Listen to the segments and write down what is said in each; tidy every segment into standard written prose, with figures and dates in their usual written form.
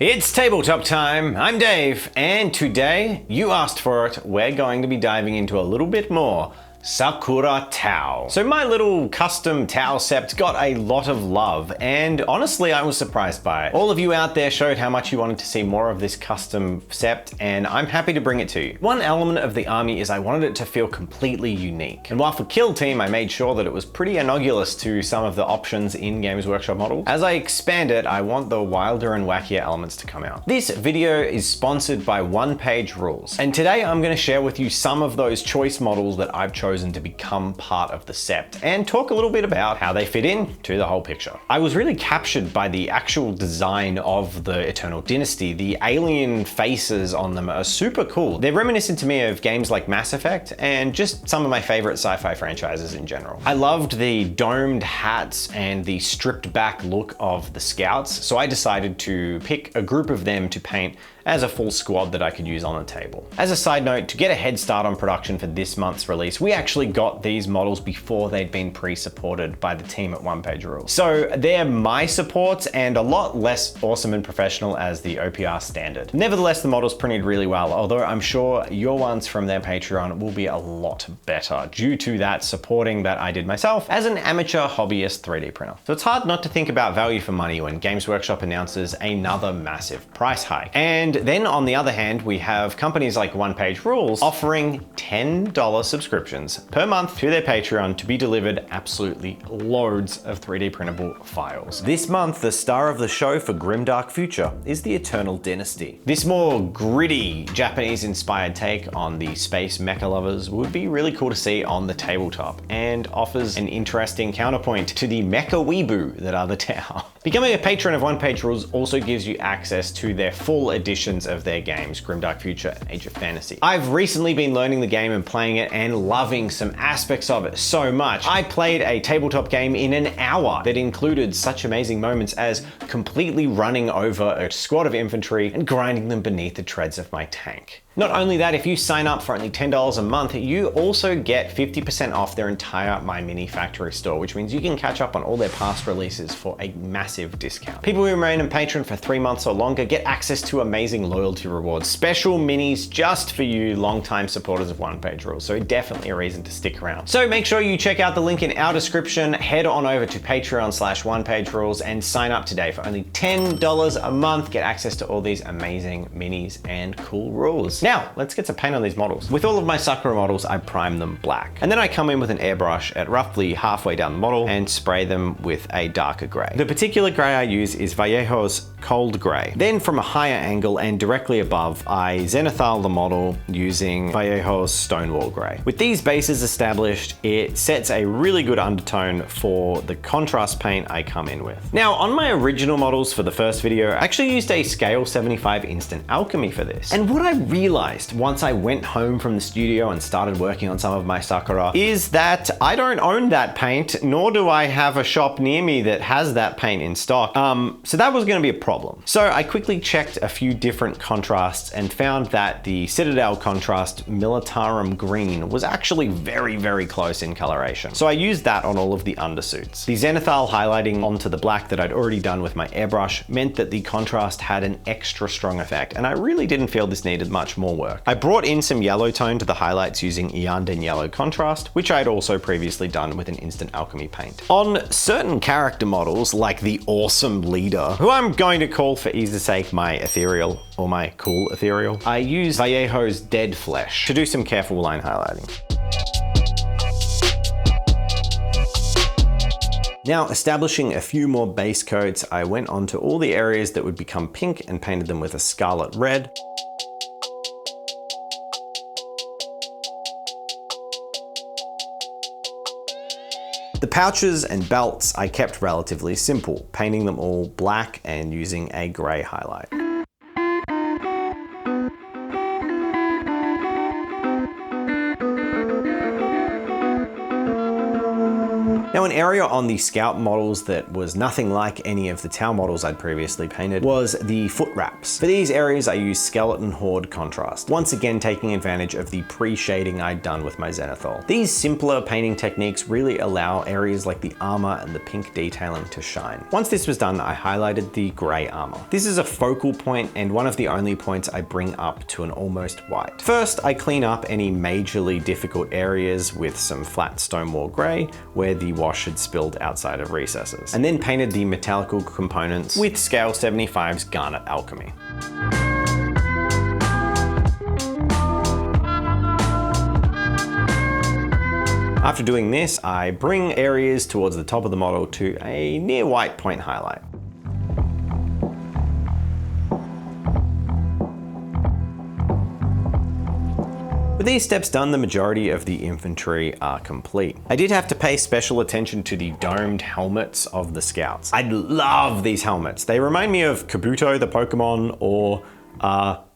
It's tabletop time. I'm Dave, and today, you asked for it, we're going to be diving into a little bit more Sakura Tau. So my little custom Tau sept got a lot of love, and honestly I was surprised by it. All of you out there showed how much you wanted to see more of this custom sept, and I'm happy to bring it to you. One element of the army is I wanted it to feel completely unique. And while for Kill Team I made sure that it was pretty analogous to some of the options in Games Workshop models, as I expand it, I want the wilder and wackier elements to come out. This video is sponsored by One Page Rules, and today I'm going to share with you some of those choice models that I've chosen to become part of the sept and talk a little bit about how they fit in to the whole picture. I was really captured by the actual design of the Eternal Dynasty. The alien faces on them are super cool. They're reminiscent to me of games like Mass Effect and just some of my favorite sci-fi franchises in general. I loved the domed hats and the stripped back look of the scouts, so I decided to pick a group of them to paint as a full squad that I could use on the table. As a side note, to get a head start on production for this month's release, we actually got these models before they'd been pre-supported by the team at One Page Rules. So they're my supports and a lot less awesome and professional as the OPR standard. Nevertheless, the models printed really well, although I'm sure your ones from their Patreon will be a lot better due to that supporting that I did myself as an amateur hobbyist 3D printer. So it's hard not to think about value for money when Games Workshop announces another massive price hike. And then on the other hand, we have companies like One Page Rules offering $10 subscriptions per month to their Patreon to be delivered absolutely loads of 3D printable files. This month, the star of the show for Grimdark Future is the Eternal Dynasty. This more gritty Japanese-inspired take on the space mecha lovers would be really cool to see on the tabletop and offers an interesting counterpoint to the mecha weeboo that are the Tau. Becoming a patron of One Page Rules also gives you access to their full editions of their games, Grimdark Future and Age of Fantasy. I've recently been learning the game and playing it and loving some aspects of it so much. I played a tabletop game in an hour that included such amazing moments as completely running over a squad of infantry and grinding them beneath the treads of my tank. Not only that, if you sign up for only $10 a month, you also get 50% off their entire My Mini Factory store, which means you can catch up on all their past releases for a massive discount. People who remain a patron for 3 months or longer get access to amazing loyalty rewards, special minis just for you longtime supporters of One Page Rules, so definitely a reason to stick around. So make sure you check out the link in our description, head on over to Patreon/OnePageRules and sign up today for only $10 a month. Get access to all these amazing minis and cool rules. Now, let's get some paint on these models. With all of my Sakura models, I prime them black. And then I come in with an airbrush at roughly halfway down the model and spray them with a darker gray. The particular gray I use is Vallejo's Cold Gray. Then from a higher angle and directly above, I zenithal the model using Vallejo's Stonewall Gray. With these bases established, it sets a really good undertone for the contrast paint I come in with. Now, on my original models for the first video, I actually used a scale 75 instant alchemy for this. And what I realized once I went home from the studio and started working on some of my Sakura is that I don't own that paint, nor do I have a shop near me that has that paint in stock. So that was gonna be a problem. So I quickly checked a few different contrasts and found that the Citadel contrast Militarum Green was actually very, very close in coloration. So I used that on all of the undersuits. The zenithal highlighting onto the black that I'd already done with my airbrush meant that the contrast had an extra strong effect, and I really didn't feel this needed much more work. I brought in some yellow tone to the highlights using Ianden Yellow Contrast, which I had also previously done with an instant alchemy paint. On certain character models, like the awesome leader, who I'm going to call for ease's sake my ethereal or my cool ethereal, I use Vallejo's Dead Flesh to do some careful line highlighting. Now, establishing a few more base coats, I went onto all the areas that would become pink and painted them with a scarlet red. The pouches and belts I kept relatively simple, painting them all black and using a grey highlight. Now, an area on the Scout models that was nothing like any of the Tau models I'd previously painted was the foot wraps. For these areas, I used Skeleton Horde contrast, once again taking advantage of the pre-shading I'd done with my Zenithal. These simpler painting techniques really allow areas like the armor and the pink detailing to shine. Once this was done, I highlighted the gray armor. This is a focal point and one of the only points I bring up to an almost white. First, I clean up any majorly difficult areas with some flat stonewall gray where the wash had spilled outside of recesses, and then painted the metallical components with Scale 75's Garnet Alchemy. After doing this, I bring areas towards the top of the model to a near white point highlight. With these steps done, the majority of the infantry are complete. I did have to pay special attention to the domed helmets of the scouts. I love these helmets. They remind me of Kabuto the Pokemon, or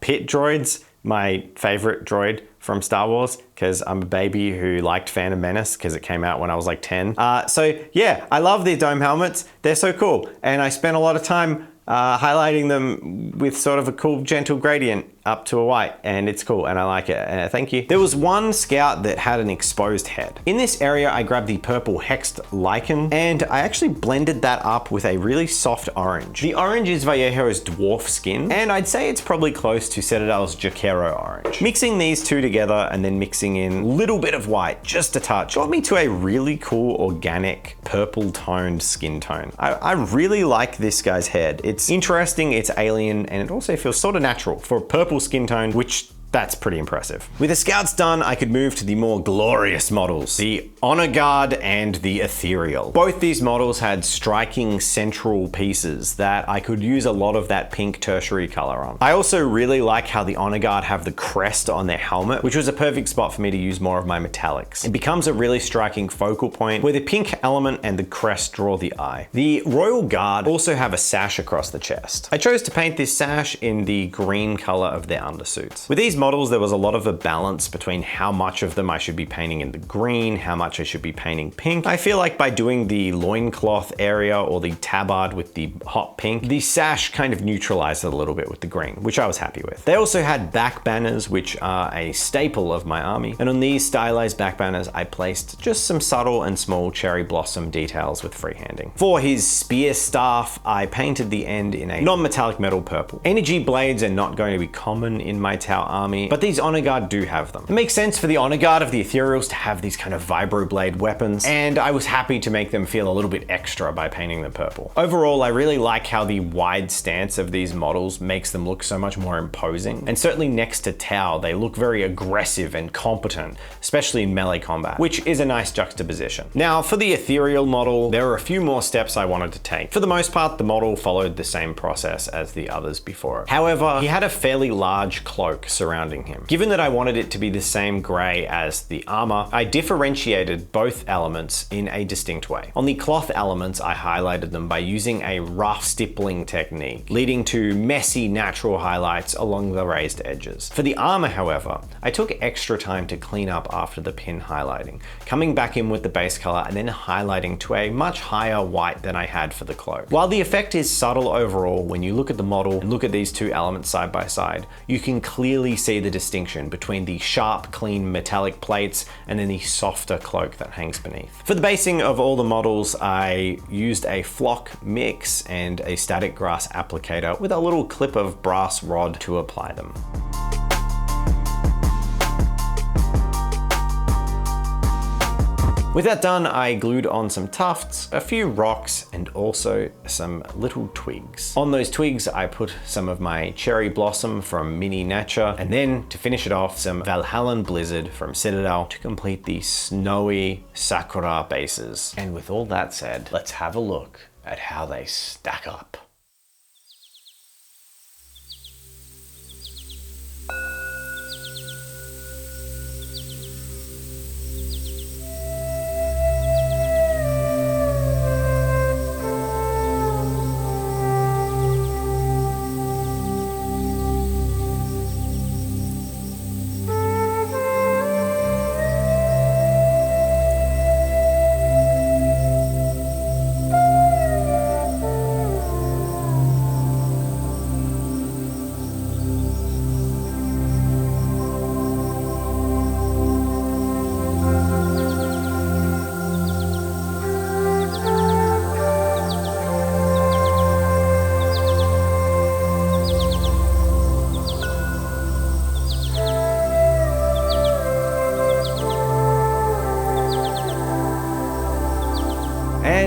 Pit droids, my favorite droid from Star Wars, because I'm a baby who liked Phantom Menace because it came out when I was like 10. So yeah, I love these dome helmets. They're so cool. And I spent a lot of time highlighting them with sort of a cool gentle gradient up to a white, and it's cool and I like it. Thank you. There was one scout that had an exposed head. In this area, I grabbed the purple hexed lichen and I actually blended that up with a really soft orange. The orange is Vallejo's dwarf skin, and I'd say it's probably close to Citadel's Jaquero orange. Mixing these two together and then mixing in a little bit of white, just a touch, got me to a really cool organic purple toned skin tone. I really like this guy's head. It's interesting, it's alien, and it also feels sort of natural for a purple skin tone, which that's pretty impressive. With the scouts done, I could move to the more glorious models, the Honor Guard and the Ethereal. Both these models had striking central pieces that I could use a lot of that pink tertiary color on. I also really like how the Honor Guard have the crest on their helmet, which was a perfect spot for me to use more of my metallics. It becomes a really striking focal point where the pink element and the crest draw the eye. The Royal Guard also have a sash across the chest. I chose to paint this sash in the green color of their undersuits. With these models, there was a lot of a balance between how much of them I should be painting in the green, how much I should be painting pink. I feel like by doing the loincloth area or the tabard with the hot pink, the sash kind of neutralized it a little bit with the green, which I was happy with. They also had back banners, which are a staple of my army. And on these stylized back banners, I placed just some subtle and small cherry blossom details with freehanding. For his spear staff, I painted the end in a non-metallic metal purple. Energy blades are not going to be common in my Tau army, but these Honor Guard do have them. It makes sense for the Honor Guard of the Ethereals to have these kind of vibroblade weapons, and I was happy to make them feel a little bit extra by painting them purple. Overall, I really like how the wide stance of these models makes them look so much more imposing, and certainly next to Tau, they look very aggressive and competent, especially in melee combat, which is a nice juxtaposition. Now, for the Ethereal model, there are a few more steps I wanted to take. For the most part, the model followed the same process as the others before it. However, he had a fairly large cloak surrounding him. Given that I wanted it to be the same gray as the armor, I differentiated both elements in a distinct way. On the cloth elements, I highlighted them by using a rough stippling technique, leading to messy natural highlights along the raised edges. For the armor, however, I took extra time to clean up after the pin highlighting, coming back in with the base color and then highlighting to a much higher white than I had for the cloak. While the effect is subtle overall, when you look at the model and look at these two elements side by side, you can clearly see the distinction between the sharp, clean metallic plates and then the softer cloak that hangs beneath. For the basing of all the models, I used a flock mix and a static grass applicator with a little clip of brass rod to apply them. With that done, I glued on some tufts, a few rocks, and also some little twigs. On those twigs, I put some of my cherry blossom from Mini Nature, and then to finish it off, some Valhallan Blizzard from Citadel to complete the snowy Sakura bases. And with all that said, let's have a look at how they stack up.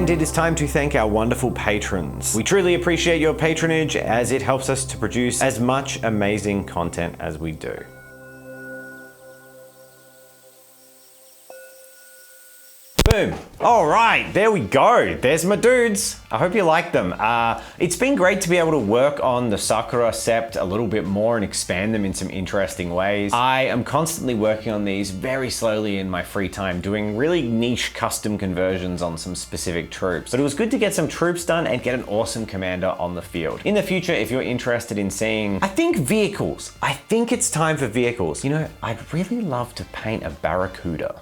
And it is time to thank our wonderful patrons. We truly appreciate your patronage as it helps us to produce as much amazing content as we do. Boom. All right, there we go. There's my dudes. I hope you like them. It's been great to be able to work on the Sakura sept a little bit more and expand them in some interesting ways. I am constantly working on these very slowly in my free time, doing really niche custom conversions on some specific troops. But it was good to get some troops done and get an awesome commander on the field. In the future, if you're interested in seeing, I think it's time for vehicles. You know, I'd really love to paint a Barracuda.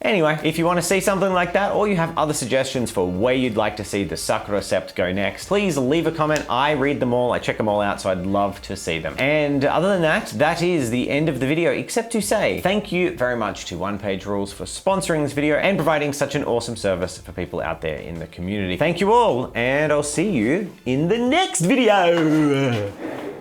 Anyway, if you want to see something like that, or you have other suggestions for where you'd like to see the Sakura sept go next, please leave a comment. I read them all, I check them all out, so I'd love to see them. And other than that, that is the end of the video, except to say thank you very much to One Page Rules for sponsoring this video and providing such an awesome service for people out there in the community. Thank you all, and I'll see you in the next video.